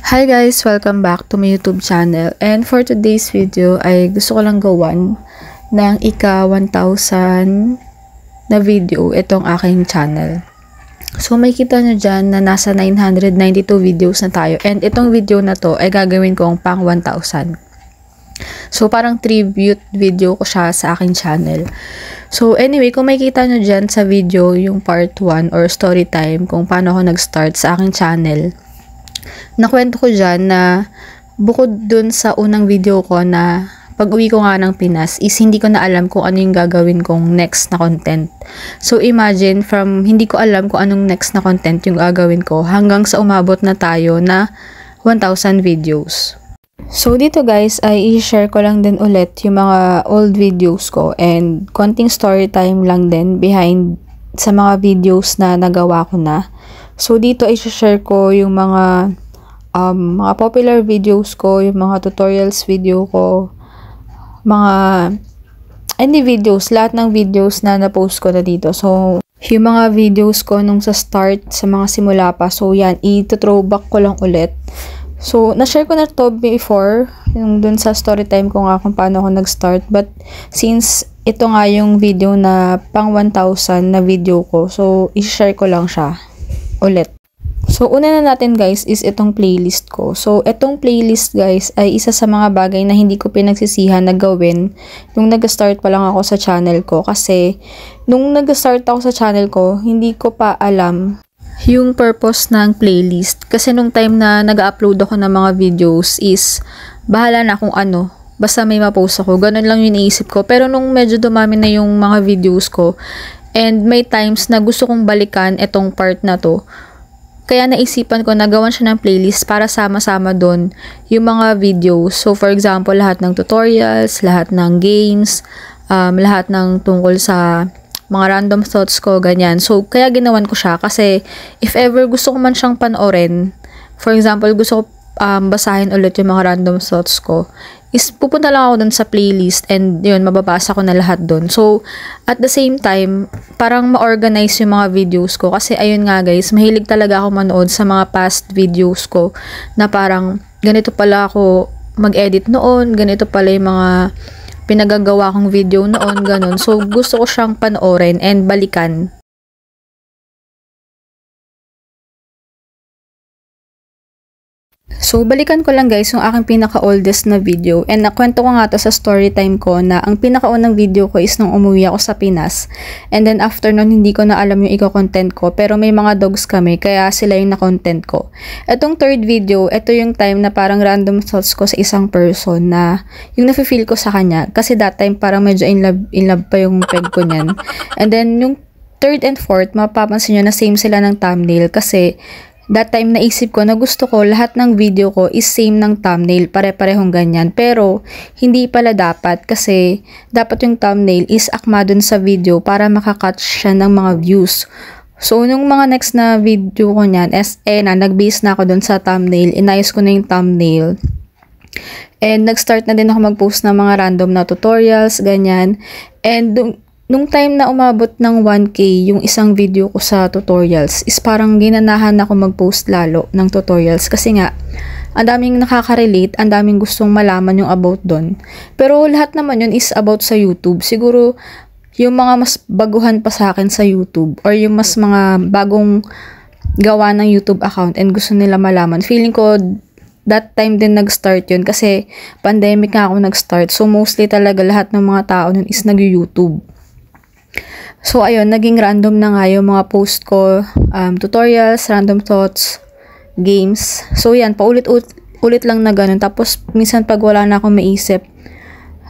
Hi guys! Welcome back to my YouTube channel. And for today's video ay gusto ko lang gawan ng ika 1,000 na video itong aking channel. So makikita nyo dyan na nasa 992 videos na tayo. And itong video na to ay gagawin kong pang 1,000. So parang tribute video ko siya sa aking channel. So anyway, kung makikita nyo dyan sa video yung part 1 or story time kung paano ako nag-start sa aking channel, nakwento ko dyan na bukod dun sa unang video ko na pag-uwi ko nga ng Pinas is hindi ko na alam kung ano yung gagawin kong next na content. So imagine from hindi ko alam kung anong next na content yung gagawin ko hanggang sa umabot na tayo na 1,000 videos. So dito guys ay i-share ko lang din ulit yung mga old videos ko and konting story time lang din behind sa mga videos na nagawa ko na. So dito ay i-share ko yung mga popular videos ko, yung mga tutorials video ko, mga any videos, lahat ng videos na na-post ko na dito. So, yung mga videos ko nung sa start, sa mga simula pa. So, yan, i-throwback ko lang ulit. So, na-share ko na to before, yung dun sa story time ko nga kung paano ako nag-start. But, since ito nga yung video na pang 1,000 na video ko, so, i-share ko lang siya ulit. So, una na natin guys is itong playlist ko. So, itong playlist guys ay isa sa mga bagay na hindi ko pinagsisihan na gawin nung nag-start pa lang ako sa channel ko. Kasi, nung nag-start ako sa channel ko, hindi ko pa alam yung purpose ng playlist. Kasi nung time na nag-upload ako ng mga videos is, bahala na kung ano. Basta may ma-post ako. Ganun lang yung iniisip ko. Pero nung medyo dumami na yung mga videos ko, and may times na gusto kong balikan itong part na to, kaya naisipan ko na gawan siya ng playlist para sama-sama doon yung mga videos. So, for example, lahat ng tutorials, lahat ng games, lahat ng tungkol sa mga random thoughts ko, ganyan. So, kaya ginawan ko siya kasi if ever gusto ko man siyang panoorin, for example, gusto ko basahin ulit yung mga random thoughts ko, is pupunta lang ako dun sa playlist and yun, mababasa ko na lahat dun. So, at the same time, parang ma-organize yung mga videos ko kasi ayun nga guys, mahilig talaga ako manood sa mga past videos ko na parang ganito pala ako mag-edit noon, ganito pala yung mga pinagagawa kong video noon, ganun. So, gusto ko siyang panoorin and balikan. So, balikan ko lang guys yung aking pinaka-oldest na video. And nakwento ko nga to sa story time ko na ang pinaka-unang video ko is nung umuwi ako sa Pinas. And then after nun, hindi ko na alam yung iko-content ko. Pero may mga dogs kami, kaya sila yung na-content ko. Etong third video, ito yung time na parang random thoughts ko sa isang person na yung nafe-feel ko sa kanya. Kasi that time parang medyo in love pa yung peg ko niyan. And then yung third and fourth, mapapansin nyo na same sila ng thumbnail kasi that time naisip ko na gusto ko lahat ng video ko is same ng thumbnail, pare-parehong ganyan. Pero, hindi pala dapat kasi dapat yung thumbnail is akma dun sa video para makakatch siya ng mga views. So, nung mga next na video ko niyan, nag-base na ako dun sa thumbnail, inayos ko na yung thumbnail. And nag-start na din ako mag-post ng mga random na tutorials, ganyan. And nung time na umabot ng 1K yung isang video ko sa tutorials is parang ginanahan ako mag-post lalo ng tutorials kasi nga ang daming nakaka-relate, ang daming gustong malaman yung about doon. Pero lahat naman yun is about sa YouTube. Siguro yung mga mas baguhan pa sa akin sa YouTube or yung mas mga bagong gawa ng YouTube account and gusto nila malaman. Feeling ko that time din nag-start yun kasi pandemic nga ako nag-start. So mostly talaga lahat ng mga tao nun is nag-YouTube. So, ayun, naging random na nga yung mga post ko, tutorials, random thoughts, games. So, yan, paulit-ulit lang na ganun. Tapos, minsan pag wala na akong maisip,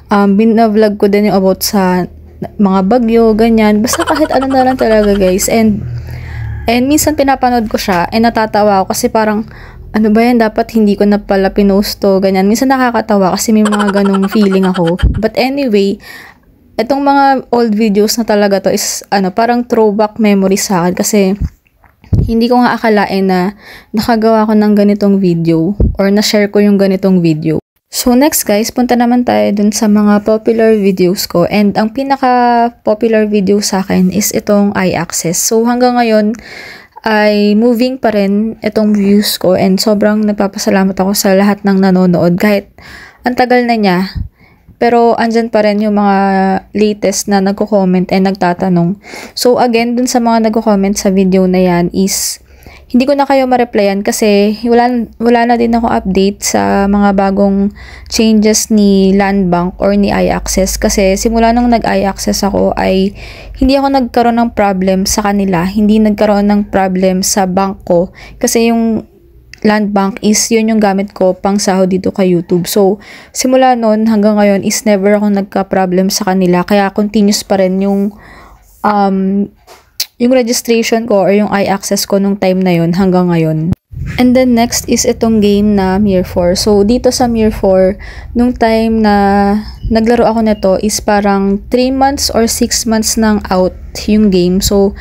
binavlog ko din yung about sa mga bagyo, ganyan. Basta kahit ano na lang talaga, guys. And minsan pinapanood ko siya, and natatawa ako kasi parang, ano ba yan, dapat hindi ko na pala pinost to, ganyan. Minsan nakakatawa kasi may mga ganong feeling ako. But anyway, itong mga old videos na talaga to is parang throwback memory sa akin kasi hindi ko nga akalain na nakagawa ko ng ganitong video or na-share ko yung ganitong video. So next guys, punta naman tayo dun sa mga popular videos ko and ang pinaka-popular video sa akin is itong iAccess. So hanggang ngayon, ay moving pa rin itong views ko, and sobrang nagpapasalamat ako sa lahat ng nanonood kahit ang tagal na niya. Pero andyan pa rin yung mga latest na nagko-comment and nagtatanong. So again, dun sa mga nagko-comment sa video na yan is hindi ko na kayo ma-replyan kasi wala na din ako update sa mga bagong changes ni Land Bank or ni iAccess, kasi simula nung nag-iAccess ako ay hindi ako nagkaroon ng problem sa kanila, hindi nagkaroon ng problem sa bank ko, kasi yung Land Bank is yun yung gamit ko pang sahod dito kay YouTube. So simula nun hanggang ngayon is never ako nagka-problem sa kanila, kaya continuous pa rin yung registration ko or yung iAccess ko nung time na yun hanggang ngayon. And then next is itong game na Mir 4. So dito sa Mir 4, nung time na naglaro ako nito is parang 3 months or 6 months nang out yung game. So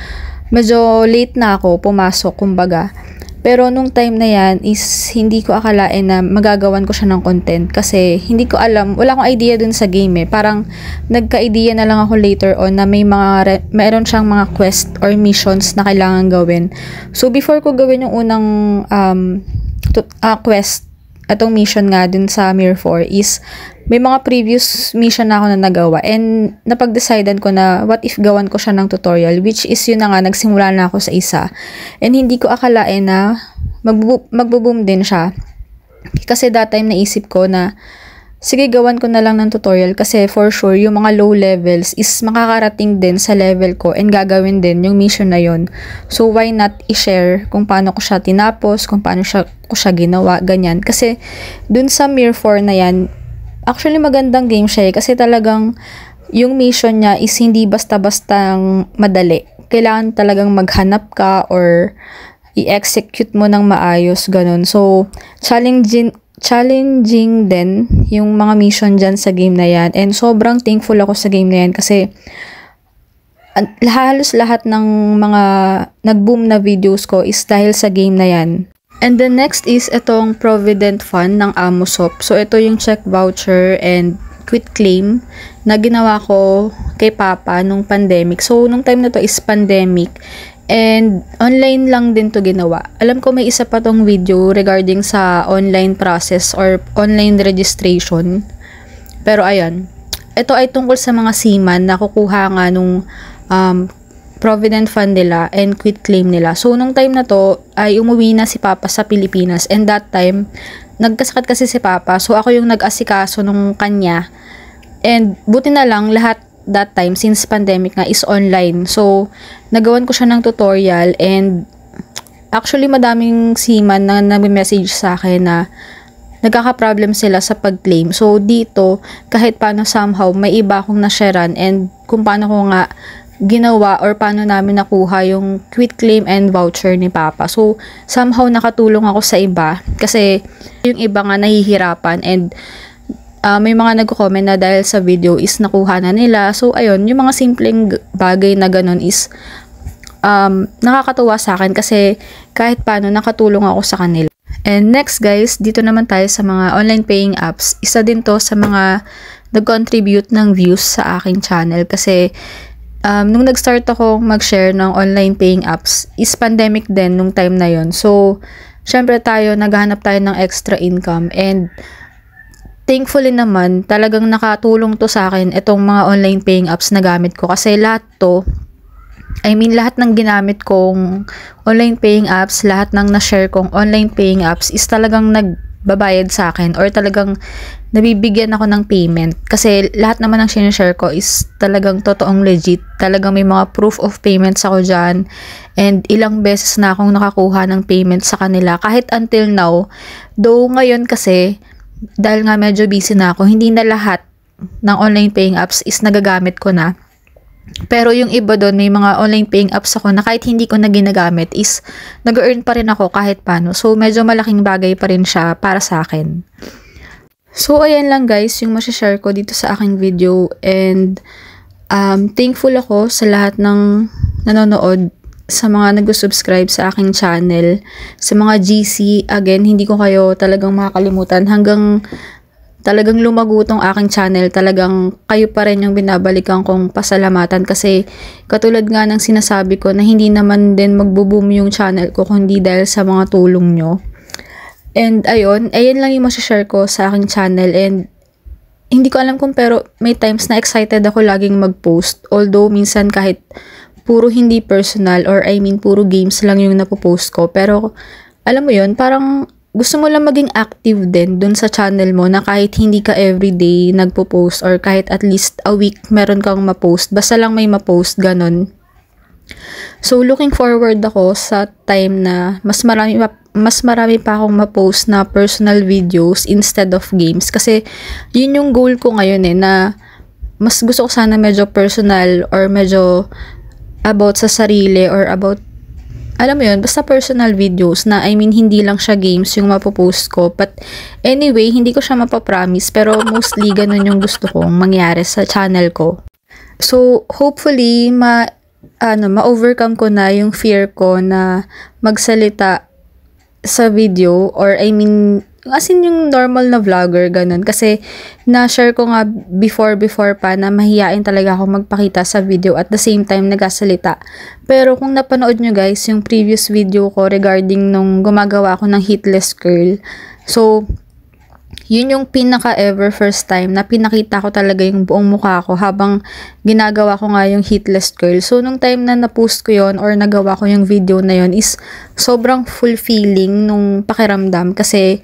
medyo late na ako pumasok kumbaga. Pero nung time na yan is hindi ko akalain na magagawan ko siya ng content, kasi hindi ko alam, wala akong idea dun sa game eh. Parang nagka-idea na lang ako later on na mayroon siyang mga quest or missions na kailangan gawin. So before ko gawin yung unang quest, atong mission nga dun sa Mir 4 is may mga previous mission na ako na nagawa, and napag-decidean ko na what if gawan ko siya ng tutorial, which is yun na nga, nagsimula na ako sa isa. And hindi ko akalain na magbo-boom din siya, kasi that time naisip ko na sige, gawan ko na lang ng tutorial kasi for sure yung mga low levels is makakarating din sa level ko and gagawin din yung mission na yun. So why not i-share kung paano ko siya tinapos, kung paano ko siya ginawa, ganyan. Kasi dun sa Mir 4 na yan, actually magandang game siya kasi talagang yung mission niya is hindi basta-bastang madali. Kailangan talagang maghanap ka or i-execute mo ng maayos, ganun. So challenging din yung mga mission dyan sa game na yan, and sobrang thankful ako sa game na yan kasi halos lahat ng mga nag-boom na videos ko is dahil sa game na yan. And the next is itong Provident Fund ng Amosop. So ito yung check voucher and quit claim na ginawa ko kay Papa nung pandemic. So nung time na to is pandemic, and online lang din to ginawa. Alam ko may isa pa tong video regarding sa online process or online registration. Pero ayan, ito ay tungkol sa mga seaman na kukuha nga nung Provident Fund nila and quit claim nila. So nung time na to ay umuwi na si Papa sa Pilipinas, and that time nagkasakit kasi si Papa. So ako yung nag-asikaso nung kanya. And buti na lang lahat that time, since pandemic nga, is online. So, nagawan ko siya ng tutorial, and actually madaming seaman na nag-message sa akin na nagkaka-problem sila sa pag-claim. So, dito, kahit paano somehow, may iba akong na-sharean and kung paano ko nga ginawa or paano namin nakuha yung quit claim and voucher ni Papa. So, somehow nakatulong ako sa iba kasi yung iba nga nahihirapan, and may mga nagko-comment na dahil sa video is nakuha na nila. So ayun, yung mga simpleng bagay na ganun is nakakatuwa sa akin kasi kahit paano nakatulong ako sa kanila. And next guys, dito naman tayo sa mga online paying apps. Isa din to sa mga nag-contribute ng views sa aking channel kasi nung nag-start ako mag-share ng online paying apps is pandemic din nung time na yon. So syempre tayo, naghahanap tayo ng extra income, and thankfully naman, talagang nakatulong to sa akin itong mga online paying apps na gamit ko. Kasi lahat to, lahat ng ginamit kong online paying apps, lahat ng na-share kong online paying apps is talagang nagbabayad sa akin or talagang nabibigyan ako ng payment. Kasi lahat naman ng sinishare ko is talagang totoong legit. Talagang may mga proof of payments ako dyan. And ilang beses na akong nakakuha ng payment sa kanila. Kahit until now, though ngayon kasi, dahil nga medyo busy na ako, hindi na lahat ng online paying apps is nagagamit ko na. Pero yung iba doon, may mga online paying apps ako na kahit hindi ko na ginagamit is nag-earn pa rin ako kahit paano. So medyo malaking bagay pa rin siya para sa akin. So ayan lang guys yung masashare ko dito sa aking video, and thankful ako sa lahat ng nanonood, sa mga nag-subscribe sa aking channel, sa mga GC, again, hindi ko kayo talagang makakalimutan. Hanggang talagang lumago tong aking channel, talagang kayo pa rin yung binabalikan kong pasalamatan kasi katulad nga ng sinasabi ko na hindi naman din magbo-boom yung channel ko kundi dahil sa mga tulong nyo. And ayun lang yung masashare ko sa aking channel, and hindi ko alam kung pero may times na excited ako laging mag-post, although minsan kahit puro hindi personal or puro games lang yung napopost ko, pero alam mo yun, parang gusto mo lang maging active din dun sa channel mo na kahit hindi ka everyday nagpo-post or kahit at least a week meron kang ma-post, basta lang may ma-post, ganon. So, looking forward ako sa time na mas marami pa akong ma-post na personal videos instead of games. Kasi, yun yung goal ko ngayon na mas gusto ko sana medyo personal or medyo about sa sarili or about, alam mo yun, basta personal videos na hindi lang siya games yung mapopost ko. But anyway, hindi ko siya mapapromise pero mostly ganun yung gusto kong mangyari sa channel ko. So, hopefully, ma-overcome ko na yung fear ko na magsalita sa video or as in yung normal na vlogger, ganun. Kasi, na-share ko nga before pa na mahihain talaga ako magpakita sa video at the same time nagasalita. Pero kung napanood nyo guys, yung previous video ko regarding nung gumagawa ako ng hitless curl. So, yun yung pinaka-ever first time na pinakita ko talaga yung buong mukha ko habang ginagawa ko nga yung hitless curl. So, nung time na na-post ko yun or nagawa ko yung video na yun is sobrang fulfilling nung pakiramdam kasi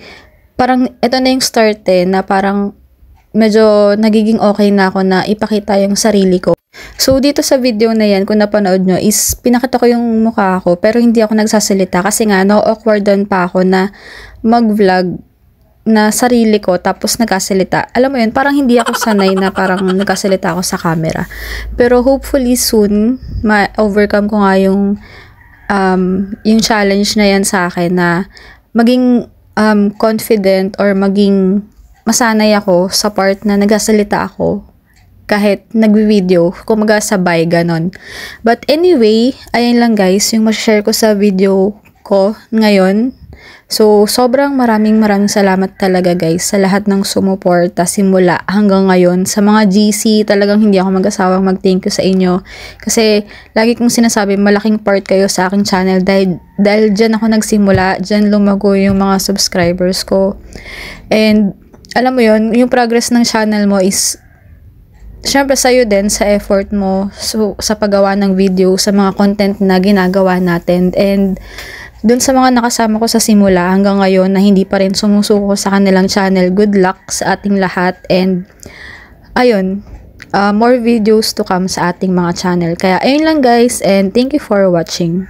parang ito na yung start na parang medyo nagiging okay na ako na ipakita yung sarili ko. So, dito sa video na yan, kung napanood nyo, is pinakita ko yung mukha ko pero hindi ako nagsasalita kasi nga na-awkwardan pa ako na mag-vlog na sarili ko tapos nagkasalita. Alam mo yun, parang hindi ako sanay na parang nagkasalita ako sa camera. Pero hopefully soon, ma-overcome ko nga yung challenge na yan sa akin na maging confident or maging masanay ako sa part na nagsasalita ako kahit nagvi-video, kumaga sabay, ganon. But anyway, ayun lang guys, yung ma-share ko sa video ko ngayon. So, sobrang maraming salamat talaga guys sa lahat ng sumuporta simula hanggang ngayon. Sa mga GC, talagang hindi ako mag-asawang mag-thank you sa inyo. Kasi, lagi kong sinasabi, malaking part kayo sa aking channel dahil dyan ako nagsimula, dyan lumago yung mga subscribers ko. And, alam mo yun, yung progress ng channel mo is syempre sa'yo din, sa effort mo, so, sa paggawa ng video, sa mga content na ginagawa natin. And, dun sa mga nakasama ko sa simula hanggang ngayon na hindi pa rin sumusuko sa kanilang channel, good luck sa ating lahat. And, ayun, more videos to come sa ating mga channel. Kaya, ayun lang guys, and thank you for watching.